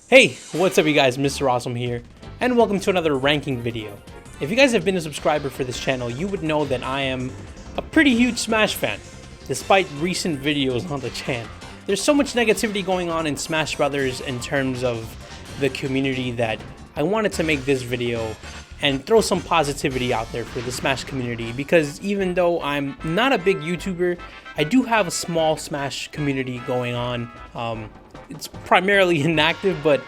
Hey, what's up you guys, Mr. Awesome here, and welcome to another ranking video. If you guys have been a subscriber for this channel, you would know that I am a pretty huge Smash fan, despite recent videos on the channel. There's so much negativity going on in Smash Brothers in terms of the community that I wanted to make this video and throw some positivity out there for the Smash community, because even though I'm not a big YouTuber, I do have a small Smash community going on. It's primarily inactive, but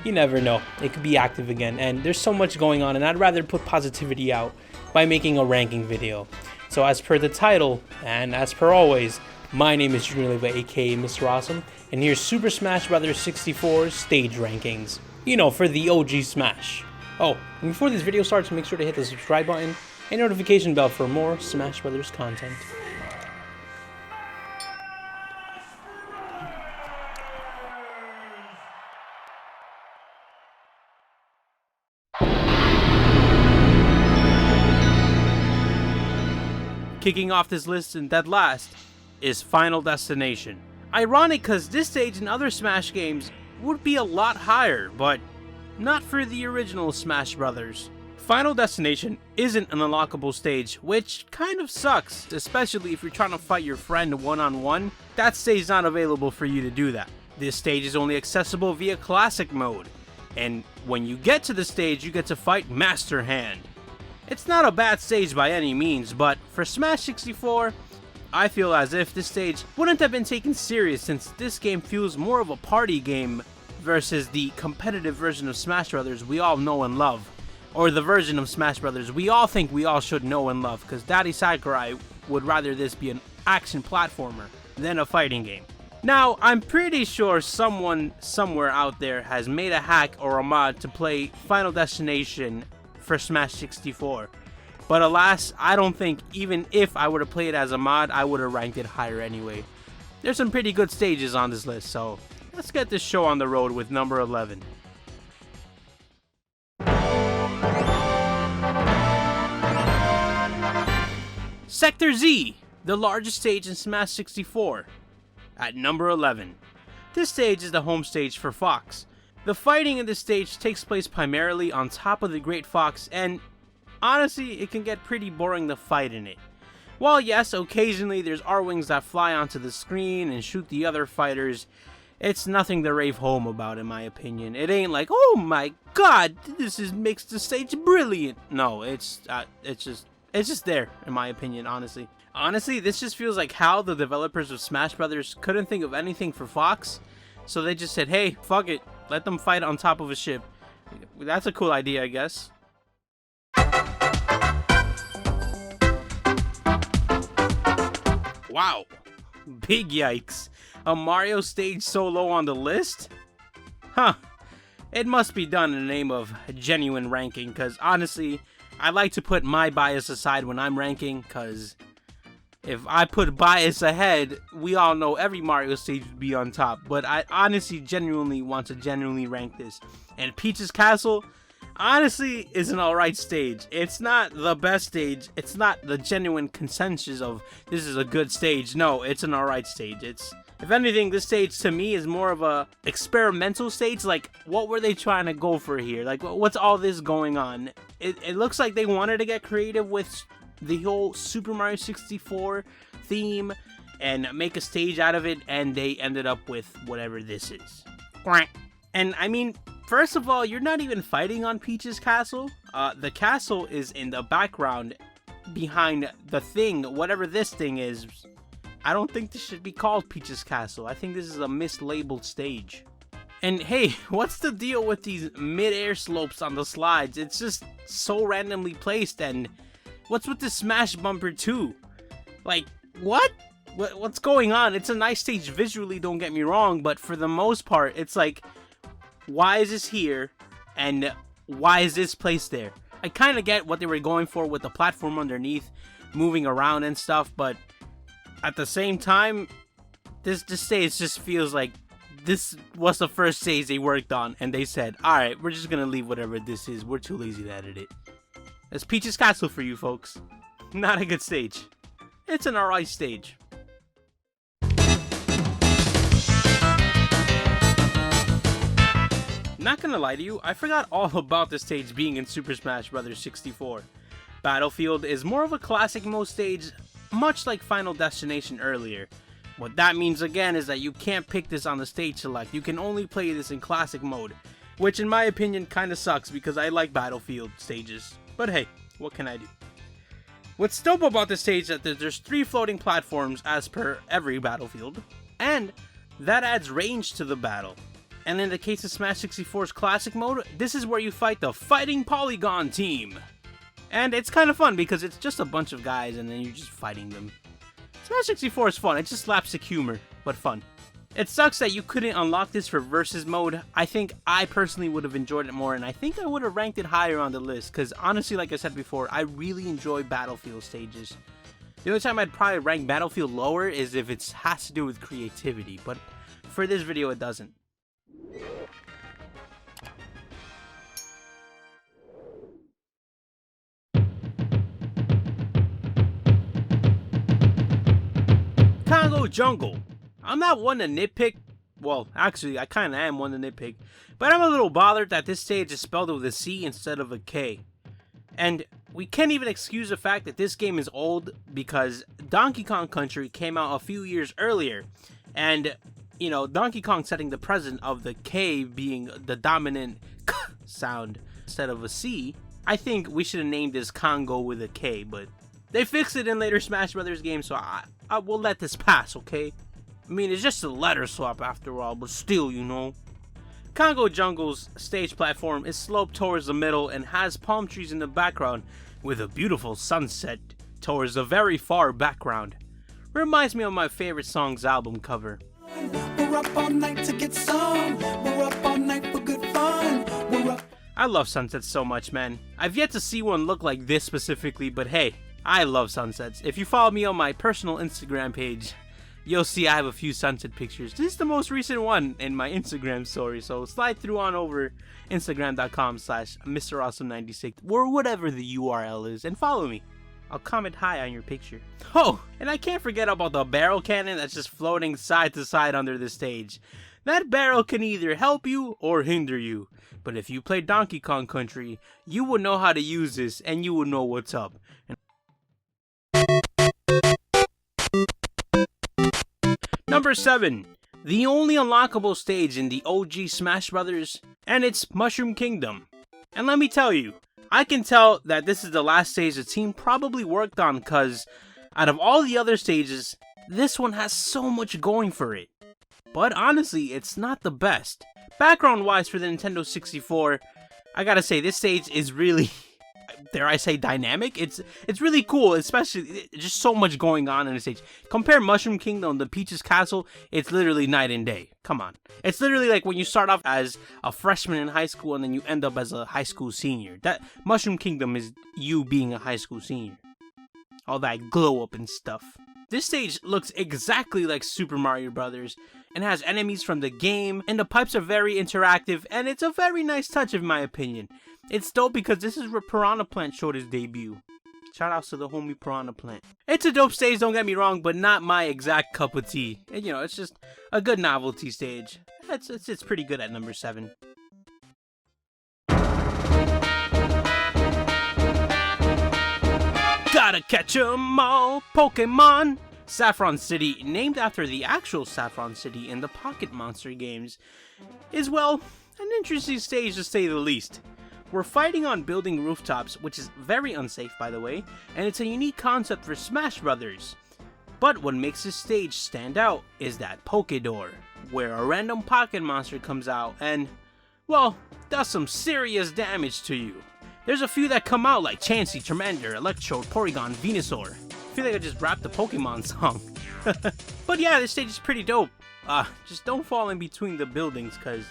you never know, it could be active again, and there's so much going on, and I'd rather put positivity out by making a ranking video. So as per the title, and as per always, my name is JuniorAlexanderLeiva, aka Mr. Awesome, and here's Super Smash Bros. 64 stage rankings, you know, for the OG Smash. Oh, and before this video starts, make sure to hit the subscribe button and notification bell for more Smash Bros. Content. Kicking off this list in dead last is Final Destination. Ironic, cause this stage in other Smash games would be a lot higher, but not for the original Smash Brothers. Final Destination isn't an unlockable stage, which kind of sucks, especially if you're trying to fight your friend one-on-one. That stage is not available for you to do that. This stage is only accessible via Classic mode, and when you get to the stage, you get to fight Master Hand. It's not a bad stage by any means, but for Smash 64, I feel as if this stage wouldn't have been taken serious, since this game feels more of a party game versus the competitive version of Smash Brothers we all know and love. Or the version of Smash Brothers we all think we all should know and love, because Daddy Sakurai would rather this be an action platformer than a fighting game. Now, I'm pretty sure someone somewhere out there has made a hack or a mod to play Final Destination for Smash 64, but alas, I don't think even if I were to play it as a mod, I would have ranked it higher anyway. There's some pretty good stages on this list, so let's get this show on the road with number 11. Sector Z, the largest stage in Smash 64, at number 11. This stage is the home stage for Fox. The fighting in this stage takes place primarily on top of the Great Fox, and honestly, it can get pretty boring to fight in it. While yes, occasionally there's R-Wings that fly onto the screen and shoot the other fighters, it's nothing to rave home about in my opinion. It ain't like, oh my god, makes the stage brilliant. No, it's just there in my opinion, honestly. Honestly, this just feels like how the developers of Smash Brothers couldn't think of anything for Fox, so they just said, hey, fuck it, let them fight on top of a ship. That's a cool idea, I guess. Wow, big yikes. A Mario stage so low on the list? Huh, it must be done in the name of genuine ranking, because honestly, I like to put my bias aside when I'm ranking, because if I put bias ahead, we all know every Mario stage would be on top, but I honestly genuinely want to rank this. And Peach's Castle, honestly, is an alright stage. It's not the best stage, it's not the genuine consensus of this is a good stage. No, it's an alright stage. If anything, this stage to me is more of a experimental stage. Like, what were they trying to go for here? Like, what's all this going on? It looks like they wanted to get creative with the whole Super Mario 64 theme and make a stage out of it, and they ended up with whatever this is. And I mean, first of all, you're not even fighting on Peach's Castle. The castle is in the background behind the thing, whatever this thing is. I don't think this should be called Peach's Castle. I think this is a mislabeled stage. And hey, what's the deal with these mid-air slopes on the slides? It's just so randomly placed, and what's with the Smash bumper too? Like, what? What's going on? It's a nice stage visually, don't get me wrong, but for the most part, it's like, why is this here, and why is this placed there? I kind of get what they were going for with the platform underneath, moving around and stuff, but at the same time, this stage just feels like this was the first stage they worked on, and they said, alright, we're just gonna leave whatever this is, we're too lazy to edit it. That's Peach's Castle for you folks. Not a good stage. It's an alright stage. Not gonna lie to you, I forgot all about this stage being in Super Smash Bros. 64. Battlefield is more of a classic mode stage, much like Final Destination earlier. What that means again is that you can't pick this on the stage select, you can only play this in classic mode, which in my opinion kinda sucks because I like Battlefield stages. But hey, what can I do? What's dope about this stage is that there's 3 floating platforms as per every Battlefield, and that adds range to the battle. And in the case of Smash 64's classic mode, this is where you fight the Fighting Polygon team. And it's kind of fun because it's just a bunch of guys and then you're just fighting them. Smash 64 is fun, it's just slapstick humor, but fun. It sucks that you couldn't unlock this for versus mode. I think I personally would have enjoyed it more, and I think I would have ranked it higher on the list, because honestly, like I said before, I really enjoy Battlefield stages. The only time I'd probably rank Battlefield lower is if it has to do with creativity, but for this video it doesn't. Congo Jungle. I'm not one to nitpick. Well, actually, I kind of am one to nitpick. But I'm a little bothered that this stage is spelled with a C instead of a K. And we can't even excuse the fact that this game is old because Donkey Kong Country came out a few years earlier. And, you know, Donkey Kong setting the precedent of the K being the dominant K sound instead of a C. I think we should have named this Congo with a K, but they fixed it in later Smash Brothers games, so I will let this pass, okay? I mean, it's just a letter swap after all, but still, you know. Congo Jungle's stage platform is sloped towards the middle and has palm trees in the background with a beautiful sunset towards the very far background. Reminds me of my favorite song's album cover. We're up all night to get some. We're up all night for good fun. I love sunsets so much, man. I've yet to see one look like this specifically, but hey, I love sunsets. If you follow me on my personal Instagram page, you'll see I have a few sunset pictures. This is the most recent one in my Instagram story, so slide through on over Instagram.com/MrAwesome96 or whatever the URL is and follow me. I'll comment hi on your picture. Oh, and I can't forget about the barrel cannon that's just floating side to side under the stage. That barrel can either help you or hinder you. But if you play Donkey Kong Country, you will know how to use this and you will know what's up. Number 7, the only unlockable stage in the OG Smash Brothers, and it's Mushroom Kingdom. And let me tell you, I can tell that this is the last stage the team probably worked on because out of all the other stages, this one has so much going for it. But honestly, it's not the best. Background wise for the Nintendo 64, I gotta say this stage is really, dare I say, dynamic. It's really cool, especially just so much going on in the stage. Compare Mushroom Kingdom to Peach's Castle, it's literally night and day. Come on. It's literally like when you start off as a freshman in high school and then you end up as a high school senior. That Mushroom Kingdom is you being a high school senior. All that glow up and stuff. This stage looks exactly like Super Mario Brothers and has enemies from the game, and the pipes are very interactive, and it's a very nice touch in my opinion. It's dope because this is where Piranha Plant showed his debut. Shout outs to the homie Piranha Plant. It's a dope stage, don't get me wrong, but not my exact cup of tea. And you know, it's just a good novelty stage. It's pretty good at number 7. Gotta catch 'em all, Pokemon! Saffron City, named after the actual Saffron City in the Pocket Monster games, is, well, an interesting stage to say the least. We're fighting on building rooftops, which is very unsafe by the way, and it's a unique concept for Smash Brothers. But what makes this stage stand out is that Poké Door, where a random Pocket Monster comes out and, well, does some serious damage to you. There's a few that come out like Chansey, Charmander, Electrode, Porygon, Venusaur. I feel like I just rapped the Pokemon song. But yeah, this stage is pretty dope. Just don't fall in between the buildings cause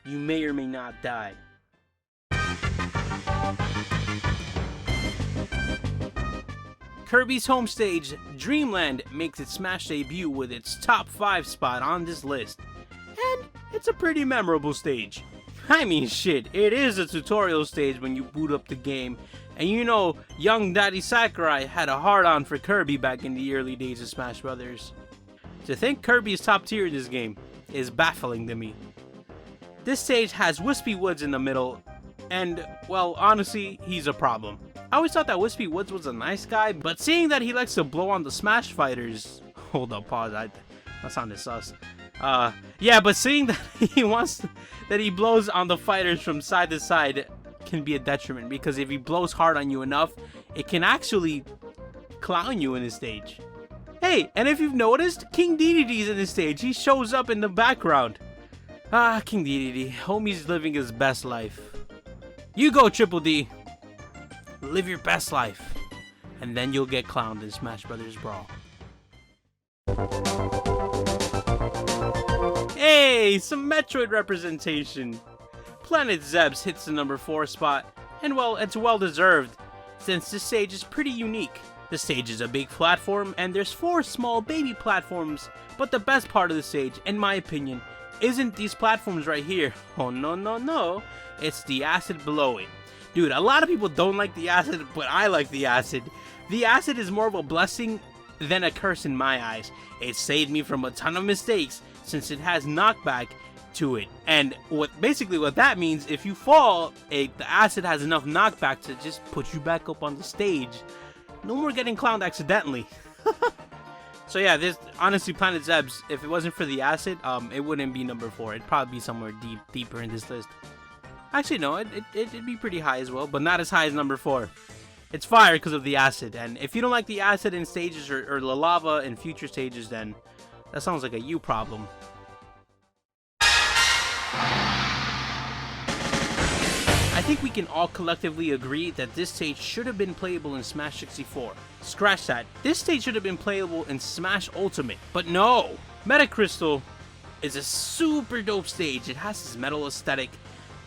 you may or may not die. Kirbys Home stage, Dreamland, makes its Smash debut with its top 5 spot on this list. And it's a pretty memorable stage. I mean shit, it is a tutorial stage when you boot up the game, and you know young Daddy Sakurai had a hard-on for Kirby back in the early days of Smash Brothers. To think Kirby is top tier in this game is baffling to me. This stage has Wispy Woods in the middle, and, well, honestly, he's a problem. I always thought that Wispy Woods was a nice guy, but seeing that he likes to blow on the Smash fighters... Hold up, pause, that sounded sus. Yeah, but seeing that he blows on the fighters from side to side can be a detriment, because if he blows hard on you enough, it can actually clown you in the stage. Hey, and if you've noticed, King DDD's in the stage. He shows up in the background. Ah, King DDD, homie's living his best life. You go, Triple D. Live your best life, and then you'll get clowned in Smash Brothers Brawl. Hey, some Metroid representation. Planet Zebs hits the number 4 spot, and well, it's well deserved, since this stage is pretty unique. The stage is a big platform, and there's 4 small baby platforms, but the best part of the stage, in my opinion, isn't these platforms right here. Oh no no no, it's the acid below it. Dude, a lot of people don't like the acid, but I like the acid. The acid is more of a blessing than a curse in my eyes. It saved me from a ton of mistakes, since it has knockback to it. And what that means, if you fall, the acid has enough knockback to just put you back up on the stage. No more getting clowned accidentally. So yeah, this honestly, Planet Zebs, if it wasn't for the acid, it wouldn't be number 4. It'd probably be somewhere deeper in this list. Actually, no, it'd be pretty high as well, but not as high as number 4. It's fire because of the acid, and if you don't like the acid in stages or the lava in future stages, then that sounds like a you problem. I think we can all collectively agree that this stage should have been playable in Smash 64. Scratch that. This stage should have been playable in Smash Ultimate. But no! Metacrystal is a super dope stage. It has this metal aesthetic.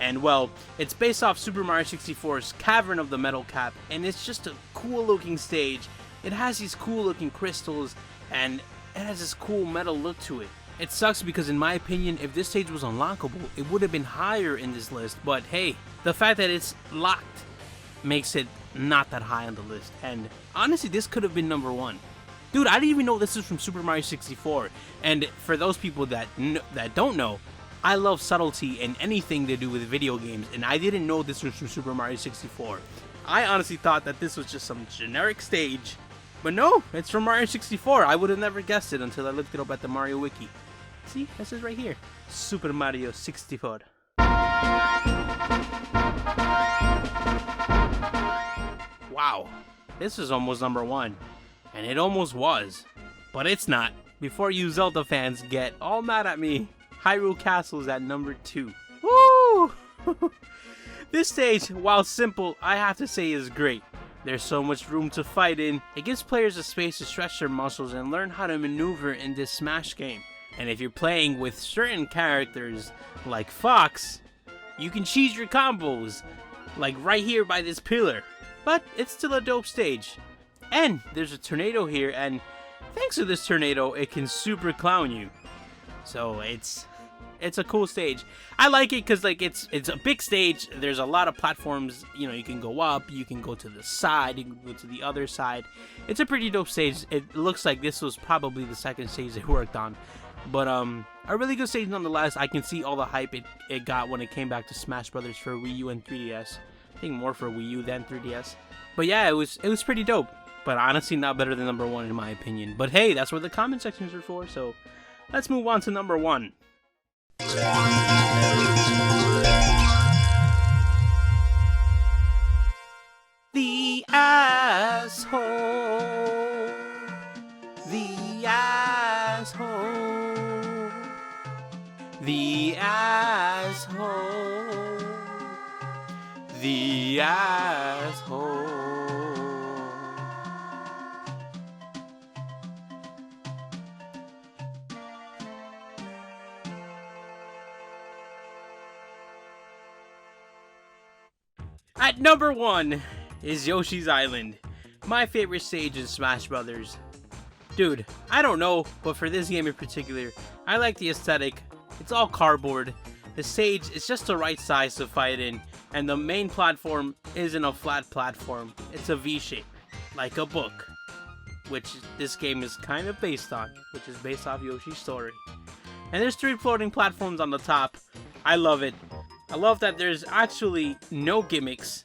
And well, it's based off Super Mario 64's Cavern of the Metal Cap. And it's just a cool looking stage. It has these cool looking crystals. And it has this cool metal look to it. It sucks because in my opinion, if this stage was unlockable, it would have been higher in this list. But hey, the fact that it's locked makes it not that high on the list. And honestly, this could have been number 1. Dude, I didn't even know this is from Super Mario 64. And for those people that don't know, I love subtlety in anything to do with video games. And I didn't know this was from Super Mario 64. I honestly thought that this was just some generic stage. But no, it's from Mario 64. I would have never guessed it until I looked it up at the Mario Wiki. See, this is right here. Super Mario 64. Wow, this is almost number 1. And it almost was. But it's not. Before you Zelda fans get all mad at me, Hyrule Castle is at number 2. Woo! This stage, while simple, I have to say is great. There's so much room to fight in. It gives players a space to stretch their muscles and learn how to maneuver in this Smash game. And if you're playing with certain characters, like Fox, you can cheese your combos, like right here by this pillar. But it's still a dope stage. And there's a tornado here, and thanks to this tornado, it can super clown you. So it's a cool stage. I like it because like it's a big stage. There's a lot of platforms. You know, you can go up, you can go to the side, you can go to the other side. It's a pretty dope stage. It looks like this was probably the second stage they worked on. But a really good stage nonetheless. I can see all the hype it got when it came back to Smash Brothers for Wii U and 3DS. I think more for Wii U than 3DS. But yeah, it was pretty dope. But honestly, not better than number 1 in my opinion. But hey, that's what the comment sections are for. So let's move on to number 1. The asshole. The asshole. The asshole. The asshole. At number 1 is Yoshi's Island, my favorite stage in Smash Brothers. Dude, I don't know, but for this game in particular, I like the aesthetic. It's all cardboard. The stage is just the right size to fight in, and the main platform isn't a flat platform. It's a V-shape, like a book, which this game is kind of based on, which is based off Yoshi's story. And there's 3 floating platforms on the top, I love it. I love that there's actually no gimmicks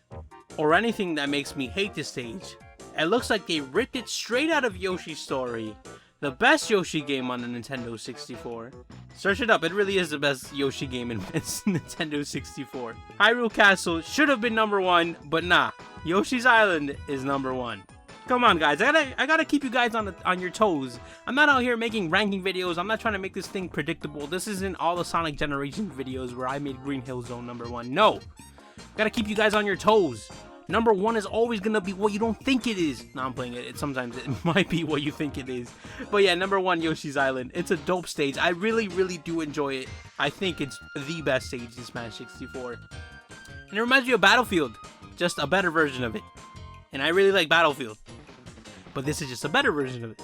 or anything that makes me hate this stage. It looks like they ripped it straight out of Yoshi's Story, the best Yoshi game on the Nintendo 64. Search it up, it really is the best Yoshi game in Nintendo 64. Hyrule Castle should have been number 1, but nah, Yoshi's Island is number 1. Come on, guys, I gotta keep you guys on your toes. I'm not out here making ranking videos. I'm not trying to make this thing predictable. This isn't all the Sonic Generation videos where I made Green Hill Zone number 1. No, gotta keep you guys on your toes. Number 1 is always gonna be what you don't think it is. No, I'm playing it. Sometimes it might be what you think it is. But yeah, number 1, Yoshi's Island. It's a dope stage. I really, really do enjoy it. I think it's the best stage in Smash 64. And it reminds me of Battlefield, just a better version of it. And I really like Battlefield, but this is just a better version of it.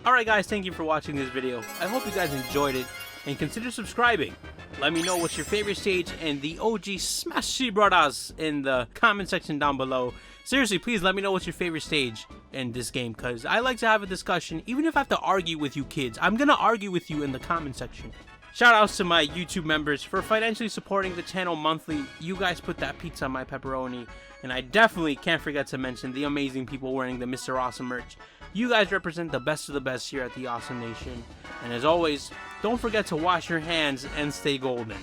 Alright guys, thank you for watching this video. I hope you guys enjoyed it, and consider subscribing. Let me know what's your favorite stage and the OG Smash Brothers in the comment section down below. Seriously, please let me know what's your favorite stage in this game, because I like to have a discussion. Even if I have to argue with you kids, I'm gonna argue with you in the comment section. Shout outs to my YouTube members for financially supporting the channel monthly. You guys put that pizza on my pepperoni. And I definitely can't forget to mention the amazing people wearing the Mr. Awesome merch. You guys represent the best of the best here at the Awesome Nation. And as always, don't forget to wash your hands and stay golden.